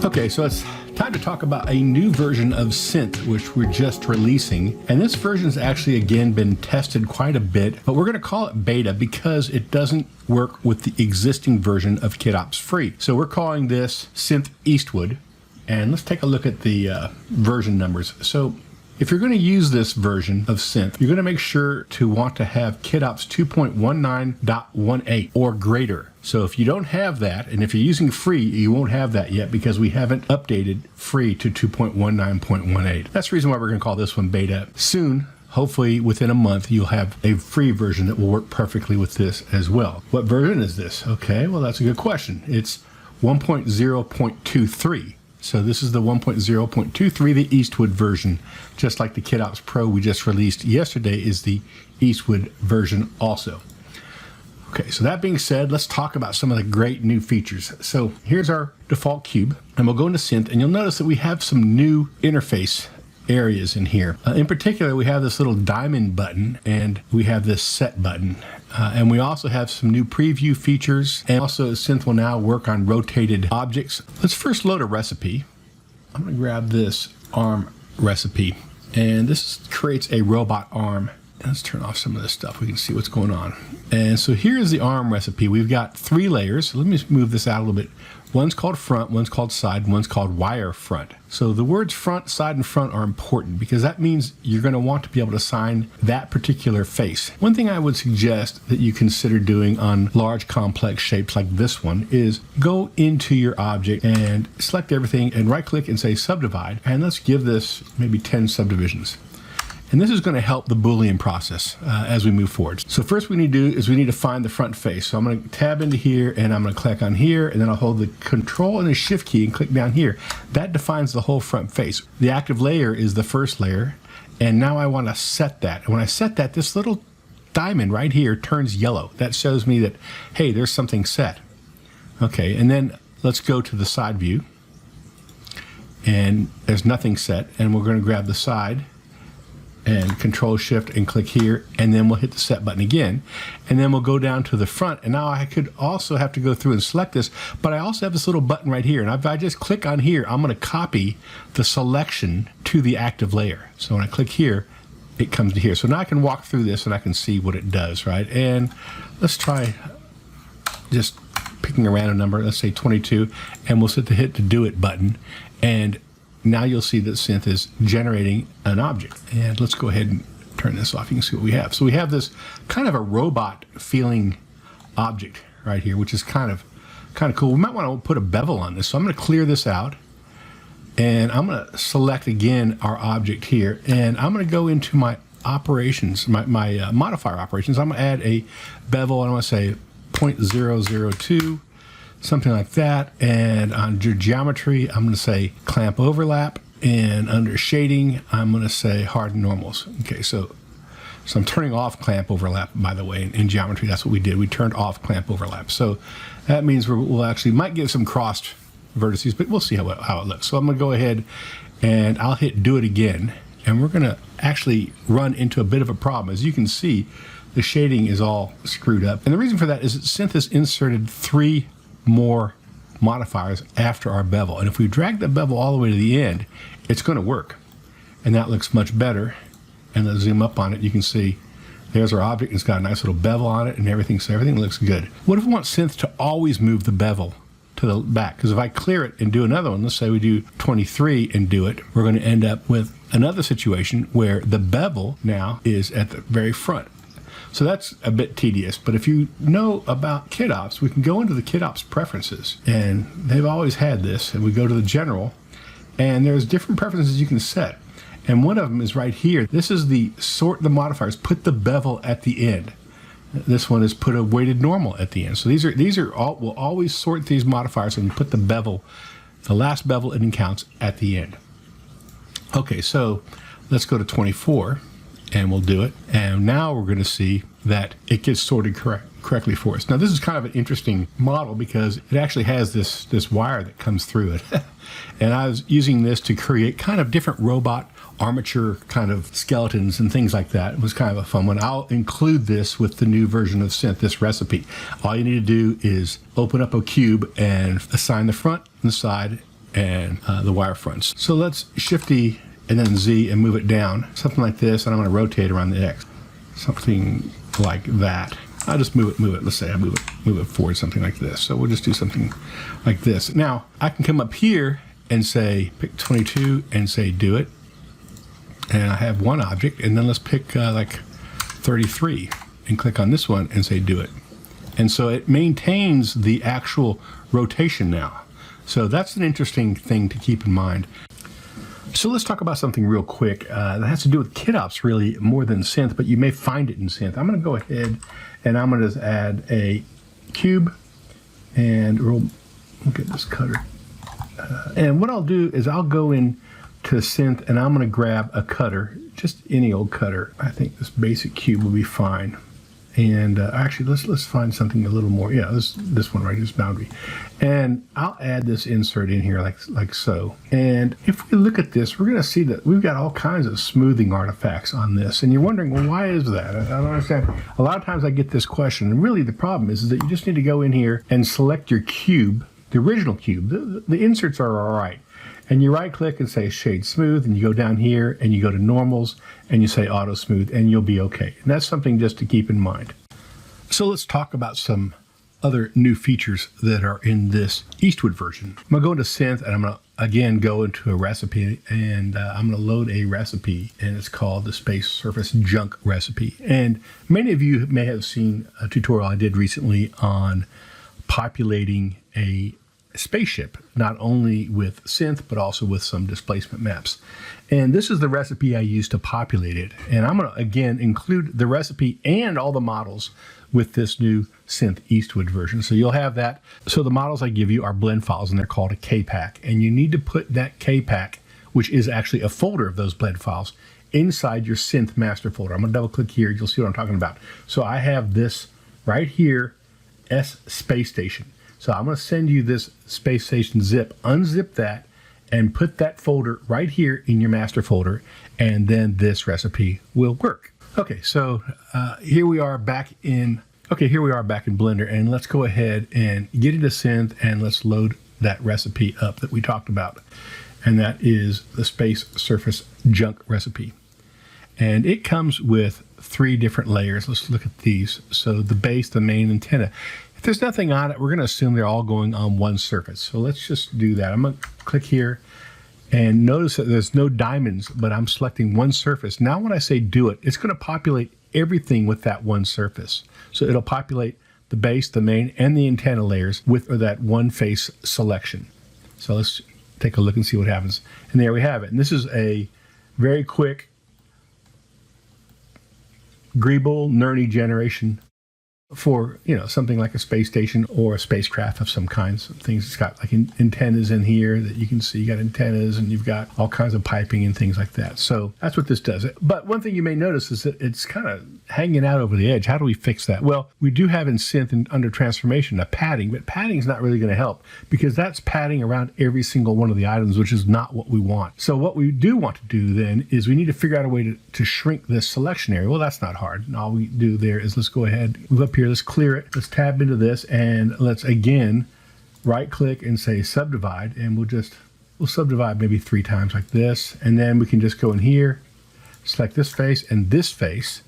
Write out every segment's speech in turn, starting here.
Okay, so it's time to talk about a new version of Synth, which we're just releasing. And this version's actually, again, been tested quite a bit, but we're going to call it beta because it doesn't work with the existing version of KIT OPS Free. So we're calling this SYNTH-Eastwood. And let's take a look at the version numbers. So if you're going to use this version of Synth, you're going to make sure to want to have KIT OPS 2.19.18 or greater. So if you don't have that, and if you're using free, you won't have that yet because we haven't updated free to 2.19.18. That's the reason why we're going to call this one beta. Soon, hopefully within a month, you'll have a free version that will work perfectly with this as well. What version is this? Okay, well, that's a good question. It's 1.0.23. So this is the 1.0.23, the Eastwood version. Just like the KIT OPS Pro we just released yesterday is the Eastwood version also. Okay, so that being said, let's talk about some of the great new features. So here's our default cube, and we'll go into Synth, and you'll notice that we have some new interface areas in here. In particular, we have this little diamond button, and we have this set button. And we also have some new preview features, and also Synth will now work on rotated objects. Let's first load a recipe. I'm going to grab this arm recipe, and this creates a robot arm. Let's turn off some of this stuff. We can see what's going on. And so here's the arm recipe. We've got 3 layers. Let me just move this out a little bit. One's called front, one's called side, one's called wire front. So the words front, side, and front are important because that means you're going to want to be able to assign that particular face. One thing I would suggest that you consider doing on large complex shapes like this one is go into your object and select everything and right click and say subdivide, and let's give this maybe 10 subdivisions. And this is going to help the Boolean process as we move forward. So first we need to do is we need to find the front face. So I'm going to tab into here, and I'm going to click on here, and then I'll hold the Control and the Shift key and click down here. That defines the whole front face. The active layer is the first layer, and now I want to set that. And when I set that, this little diamond right here turns yellow. That shows me that, hey, there's something set. Okay, and then let's go to the side view, and there's nothing set, and we're going to grab the side and Control Shift and click here, and then we'll hit the set button again, and then we'll go down to the front. And now I could also have to go through and select this, but I also have this little button right here, and if I just click on here, I'm going to copy the selection to the active layer. So when I click here, it comes to here. So now I can walk through this and I can see what it does, right? And let's try just picking a random number, let's say 22, and we'll hit the do it button, and now you'll see that Synth is generating an object. And let's go ahead and turn this off. You can see what we have. So we have this kind of a robot feeling object right here, which is kind of cool. We might want to put a bevel on this. So I'm going to clear this out, and I'm going to select again our object here, and I'm going to go into my operations, my modifier operations. I'm going to add a bevel, and I'm going to say 0.002. Something like that. And under geometry, I'm going to say clamp overlap, and under shading, I'm going to say harden normals. Okay, so I'm turning off clamp overlap, by the way, in geometry. That's what we did. We turned off clamp overlap. So that means we'll actually might get some crossed vertices, but we'll see how it looks. So I'm going to go ahead and I'll hit do it again, and we're going to actually run into a bit of a problem. As you can see, the shading is all screwed up. And the reason for that is that Synth has inserted 3 more modifiers after our bevel, and if we drag the bevel all the way to the end, it's going to work, and that looks much better. And let's zoom up on it. You can see there's our object. It's got a nice little bevel on it and everything, so everything looks good. What if we want Synth to always move the bevel to the back? Because if I clear it and do another one, let's say we do 23 and do it, we're going to end up with another situation where the bevel now is at the very front. So that's a bit tedious, but if you know about KIT OPS, we can go into the KIT OPS preferences, and they've always had this, and we go to the general, and there's different preferences you can set, and one of them is right here. This is the sort the modifiers, put the bevel at the end. This one is put a weighted normal at the end. So these are all, we'll always sort these modifiers and put the bevel, the last bevel it counts at the end. Okay, so let's go to 24. And we'll do it. And now we're going to see that it gets sorted correctly for us. Now this is kind of an interesting model because it actually has this wire that comes through it. And I was using this to create kind of different robot armature kind of skeletons and things like that. It was kind of a fun one. I'll include this with the new version of Synth, this recipe. All you need to do is open up a cube and assign the front and the side and the wire fronts. So let's Shift-D and then Z and move it down, something like this, and I'm going to rotate around the X, something like that. I'll just move it. Let's say I move it forward, something like this. So we'll just do something like this. Now I can come up here and say pick 22 and say do it, and I have one object, and then let's pick like 33 and click on this one and say do it. And so it maintains the actual rotation now. So that's an interesting thing to keep in mind. So let's talk about something real quick that has to do with KIT OPS really more than Synth, but you may find it in Synth. I'm going to go ahead and I'm going to add a cube, and we'll get this cutter. And what I'll do is I'll go in to Synth and I'm going to grab a cutter, just any old cutter. I think this basic cube will be fine. And actually, let's find something a little more. Yeah, this one right here, this boundary. And I'll add this insert in here like so. And if we look at this, we're going to see that we've got all kinds of smoothing artifacts on this. And you're wondering, well, why is that? I don't understand. A lot of times I get this question. And really the problem is that you just need to go in here and select your cube, the original cube. The inserts are all right. And you right click and say shade smooth, and you go down here and you go to normals and you say auto smooth, and you'll be okay. And that's something just to keep in mind. So let's talk about some other new features that are in this Eastwood version. I'm gonna go into Synth and I'm gonna again go into a recipe, and I'm gonna load a recipe, and it's called the Space Surface Junk recipe. And many of you may have seen a tutorial I did recently on populating a spaceship, not only with Synth, but also with some displacement maps. And this is the recipe I used to populate it. And I'm going to, again, include the recipe and all the models with this new Synth-Eastwood version. So you'll have that. So the models I give you are blend files, and they're called a KPack. And you need to put that KPack, which is actually a folder of those blend files, inside your Synth master folder. I'm going to double click here. You'll see what I'm talking about. So I have this right here, S Space Station. So I'm going to send you this Space Station zip, unzip that, and put that folder right here in your master folder, and then this recipe will work. Okay, so here we are back in Blender, and let's go ahead and get into Synth, and let's load that recipe up that we talked about. And that is the Space Surface Junk recipe. And it comes with 3 different layers. Let's look at these. So the base, the main, antenna. If there's nothing on it, we're going to assume they're all going on one surface. So let's just do that. I'm going to click here and notice that there's no diamonds, but I'm selecting one surface. Now when I say do it, it's going to populate everything with that one surface. So it'll populate the base, the main, and the antenna layers with that one face selection. So let's take a look and see what happens. And there we have it. And this is a very quick Greeble nerdy generation for, you know, something like a space station or a spacecraft of some kinds. Things it's got like antennas in here that you can see. You got antennas, and you've got all kinds of piping and things like that. So that's what this does. But one thing you may notice is that it's kind of hanging out over the edge. How do we fix that? Well, we do have in Synth and under transformation a padding, but padding is not really going to help, because that's padding around every single one of the items, which is not what we want. So what we do want to do then is we need to figure out a way to shrink this selection area. Well, that's not hard. And all we do there is let's go ahead, move up here, let's clear it, let's tab into this, and let's again right click and say subdivide, and we'll subdivide maybe 3 times like this, and then we can just go in here, select this face and this face,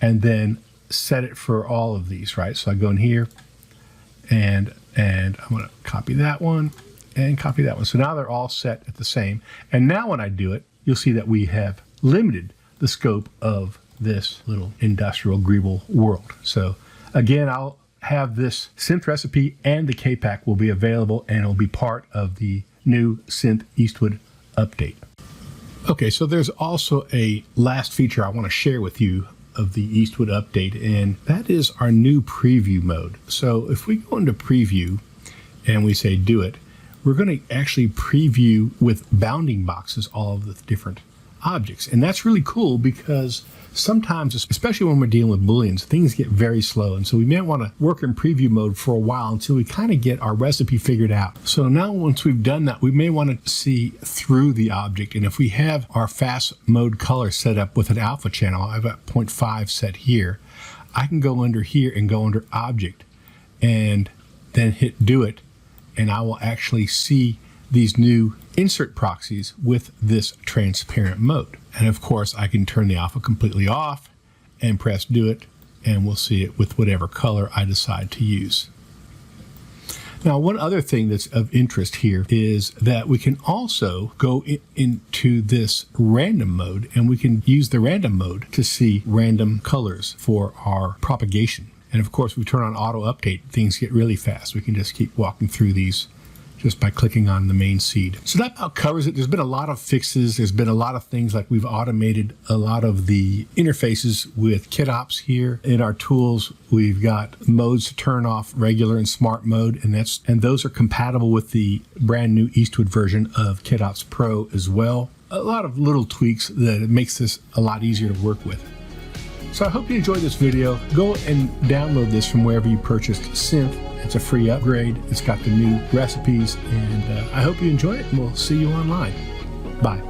and then set it for all of these, right? So I go in here and I'm going to copy that one and copy that one. So now they're all set at the same. And now when I do it, you'll see that we have limited the scope of this little industrial Greeble world. So again, I'll have this Synth recipe and the KPack will be available, and it'll be part of the new Synth-Eastwood update. Okay, so there's also a last feature I want to share with you of the Eastwood update, and that is our new preview mode. So if we go into preview and we say do it, we're going to actually preview with bounding boxes all of the different objects. And that's really cool, because sometimes, especially when we're dealing with booleans, things get very slow. And so we may want to work in preview mode for a while until we kind of get our recipe figured out. So now once we've done that, we may want to see through the object. And if we have our fast mode color set up with an alpha channel, I've got 0.5 set here, I can go under here and go under object and then hit do it. And I will actually see these new insert proxies with this transparent mode. And of course, I can turn the alpha completely off and press do it, and we'll see it with whatever color I decide to use. Now, one other thing that's of interest here is that we can also go into this random mode, and we can use the random mode to see random colors for our propagation. And of course, if we turn on auto update, things get really fast. We can just keep walking through these just by clicking on the main seed. So that about covers it. There's been a lot of fixes. There's been a lot of things, like we've automated a lot of the interfaces with KIT OPS here. In our tools, we've got modes to turn off, regular and smart mode, and those are compatible with the brand new Eastwood version of KIT OPS Pro as well. A lot of little tweaks that makes this a lot easier to work with. So I hope you enjoyed this video. Go and download this from wherever you purchased Synth. It's a free upgrade. It's got the new recipes, and I hope you enjoy it, and we'll see you online. Bye.